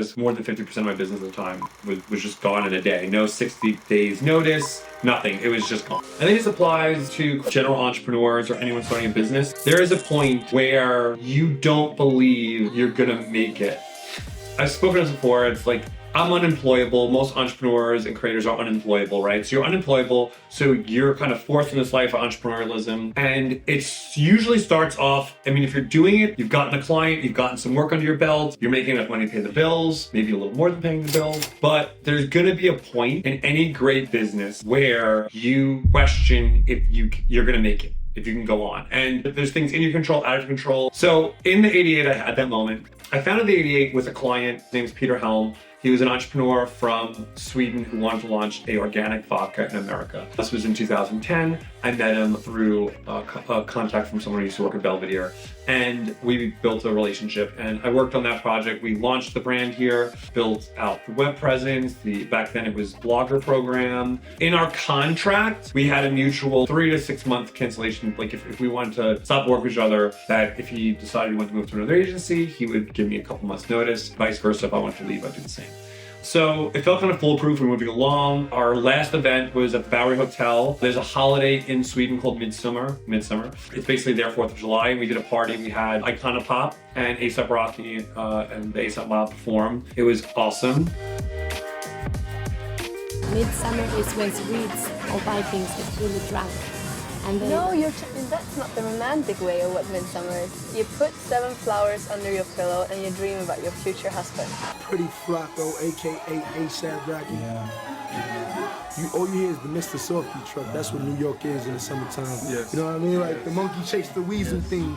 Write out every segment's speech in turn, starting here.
It's more than 50% of my business at the time was just gone in a day. No 60 days notice, nothing. It was just gone. I think this applies to general entrepreneurs or anyone starting a business. There is a point where you don't believe you're gonna make it. I've spoken this before. It's like, I'm unemployable. Most entrepreneurs and creators are unemployable, right? So you're unemployable, so you're kind of forced in this life of entrepreneurialism. And it usually starts off, I mean, if you're doing it, you've gotten a client, you've gotten some work under your belt, you're making enough money to pay the bills, maybe a little more than paying the bills. But there's gonna be a point in any great business where you question if you're gonna make it, if you can go on. And there's things in your control, out of your control. So in the 88, I had that moment. I founded the 88 with a client. His name is Peter Helm. He was an entrepreneur from Sweden who wanted to launch a organic vodka in America. This was in 2010. I met him through a contact from someone who used to work at Belvedere, and we built a relationship. And I worked on that project. We launched the brand here, built out the web presence. Back then it was blogger program. In our contract, we had a mutual 3 to 6 month cancellation. Like if we wanted to stop working with each other, that if he decided he wanted to move to another agency, he would give me a couple months notice. Vice versa, if I wanted to leave, I'd do the same. So it felt kind of foolproof. We're moving along. Our last event was at the Bowery Hotel. There's a holiday in Sweden called Midsummer. It's basically their 4th of July. And we did a party. We had Pop and A$AP Rocky and the A$AP Mob perform. It was awesome. Midsummer is when Swedes or Vikings get really drunk. And no, that's not the romantic way of what midsummer is. You put 7 flowers under your pillow and you dream about your future husband. Pretty Flacco, aka A$AP Rocky. Yeah. All you hear is the Mr. Softy truck. That's what New York is in the summertime. Yes. You know what I mean? Like the monkey chase the weasel thing.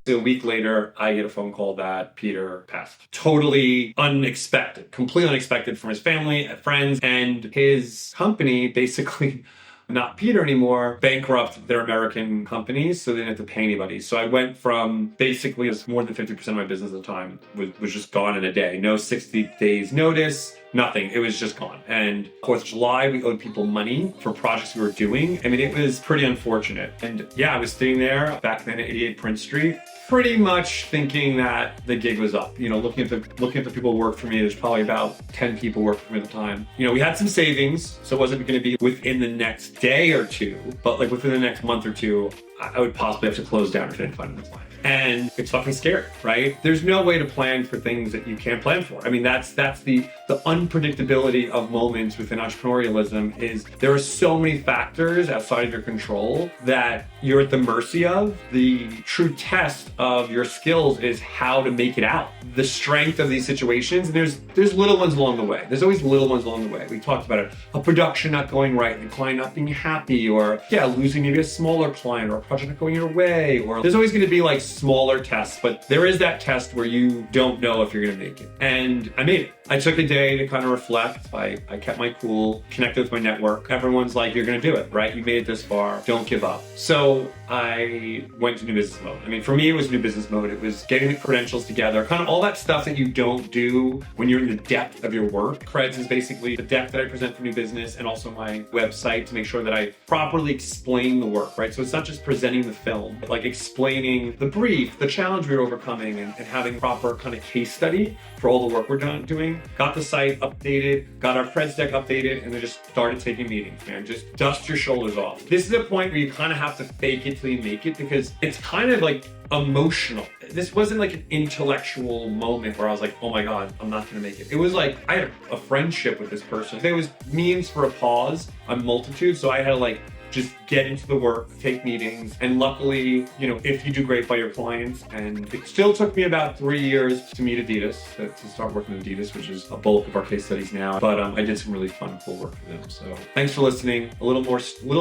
A week later, I get a phone call that Peter passed. Totally unexpected, completely unexpected from his family, friends, and his company basically, not Peter anymore, bankrupt their American companies, so they didn't have to pay anybody. So I went from basically more than 50% of my business at the time was just gone in a day. No 60 days notice, nothing. It was just gone. And 4th of July, we owed people money for projects we were doing. I mean, it was pretty unfortunate. And yeah, I was sitting there back then at 88 Prince Street, pretty much thinking that the gig was up. You know, looking at the people who worked for me, there's probably about 10 people working for me at the time. You know, we had some savings, so it wasn't going to be within the next day or two, but like within the next month or two, I would possibly have to close down if I didn't find a client. And it's fucking scary, right? There's no way to plan for things that you can't plan for. I mean, that's the unpredictability of moments within entrepreneurialism is there are so many factors outside of your control that you're at the mercy of. The true test of your skills is how to make it out. The strength of these situations, and there's little ones along the way. There's always little ones along the way. We talked about it. A production not going right, the client not being happy, or losing maybe a smaller client, or a project not going your way, or there's always going to be like smaller tests, but there is that test where you don't know if you're going to make it. And I made it. I took a day to kind of reflect. I kept my cool, connected with my network. Everyone's like, you're going to do it, right? You made it this far. Don't give up. So I went to new business mode. I mean, for me, it was new business mode. It was getting the credentials together, kind of all that stuff that you don't do when you're in the depth of your work. Creds is basically the depth that I present for new business and also my website to make sure that I properly explain the work, right? So it's not just presenting the film, but like explaining the brief, the challenge we were overcoming, and having proper kind of case study for all the work we're doing. Got the site updated, got our Creds deck updated, and then just started taking meetings, man. Just dust your shoulders off. This is a point where you kind of have to fake it till you make it, because it's kind of like emotional. This wasn't like an intellectual moment where I was like, oh my God, I'm not gonna make it. It was like, I had a friendship with this person. There was means for a pause, a multitude, so I had to like just get into the work, take meetings, and luckily, you know, if you do great by your clients, and it still took me about 3 years to meet Adidas, to start working with Adidas, which is a bulk of our case studies now, but I did some really fun, cool work for them. So thanks for listening. A little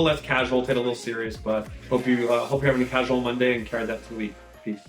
less casual, take it a little serious, but hope you're having a casual Monday and carry that to the week. Peace.